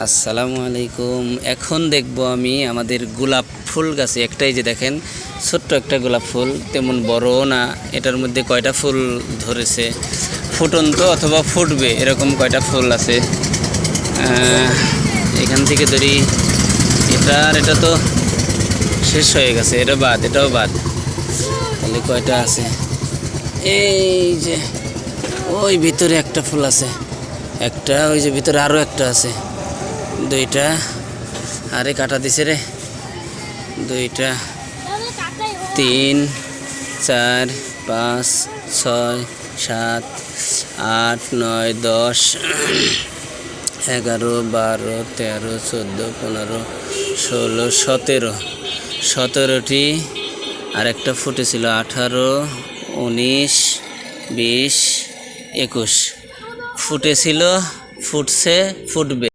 আসসালামু আলাইকুম। এখন দেখব আমি আমাদের গোলাপ ফুল গাছে একটাই, যে দেখেন ছোট্ট একটা গোলাপ ফুল, তেমন বড় না। এটার মধ্যে কয়টা ফুল ধরেছে, ফুটন্ত অথবা ফুটবে এরকম কয়টা ফুল আছে। এখান থেকে ধরি, এটা তো শেষ হয়ে গেছে, এটা বাদ, এটাও বাদ, তাহলে কয়টা আছে? এই যে ওই ভিতরে একটা ফুল আছে, একটা, ওই যে ভিতরে আরও একটা আছে, দুইটা। আরে কাটা দিছে রে, দুইটা, 3 4 5 6 7 8 9 10 11 12 13 14 15 16 17টি। আর একটা ফুটেছিল 18 19 20 21 ফুটেছিল, ফুটছে, ফুটবে।